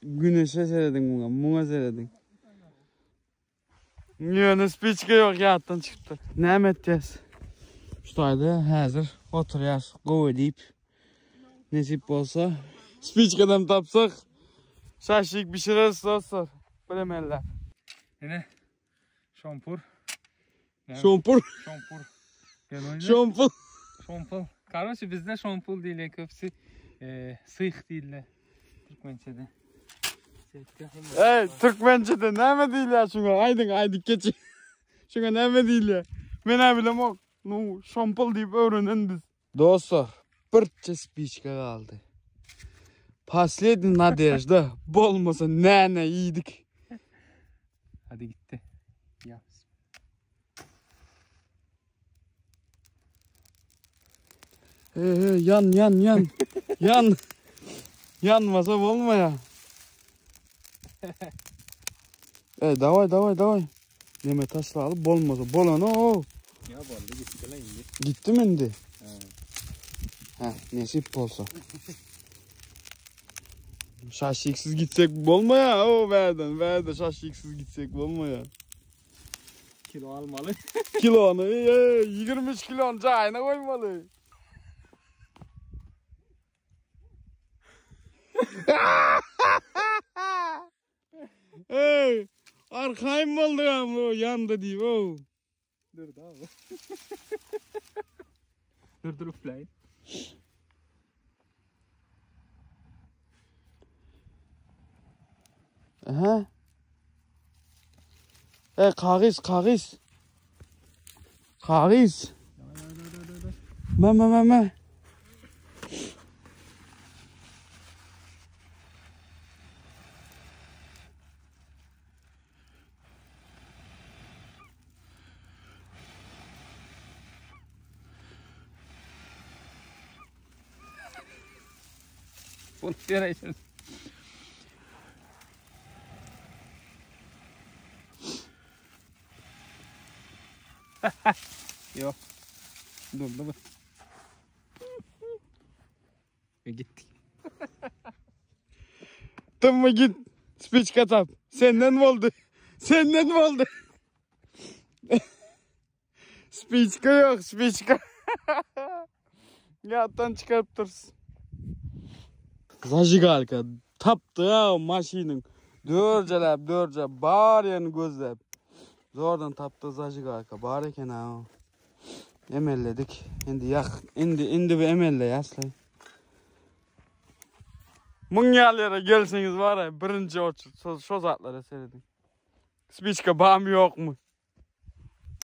güneşe seyredin buna. Buna seyredin. Yine spiçka yok yattan çıktı. Ne edeceğiz? Şurada hazır oturuyoruz. Go deyip. Nasip olsa. Spiçkadan tapsak. Şaşlık pişiririz dostlar. Bilemeyenler. Yine şampur. Şompur. Şampur. Şompul. Şampul. Kardeşi bizde şampul değil. Köpsi sıyık değiller. Türkmençe'de. Hey Türkmençe'de ne mi değil ya şuna? Aydın geçin. Şuna ne mi değil ya? Ben ne bileyim o. No, şampul deyip öğreniniz. Dostlar. Bir spiçka kaldı. Последний надежда. Bolmasa ne yedik. Hadi gitti. Ya. Yan. Yan. Yanmasa olma ya. Davay. Deme taşla alıp bolmasa. Bolan o. Ya boldu gitti lan indi. Gitti mi indi? Ha, nasip olsa. Şaşıksız gitsek bolma ya. O verden şaşıksız gitsek bolma ya. Kilo almalı. Kilonu 23 kilon cayına koymalı. Hey, arkayım oldu ya bu yandı diye o. Dur da abi. Dur üfleyin. Aha. Kağız. Kağız. Me. Bunu göreceğiz. Yok. Dur. Gittik. Tımma git. Spiçka tap. Senden mi oldu? Spiçka yok. Yattan çıkarıp dursun. Zajigalka. Taptı ya maşinin. Dörce. Bar yerini gözlep. Zordan taptı zajigalka. Bar eken ha. Emelledik. Indi bir emelle yaslayın. Mun yerlere gelseniz var ya birinci şu zatlara seyredin. Spiçka bağım yok mu?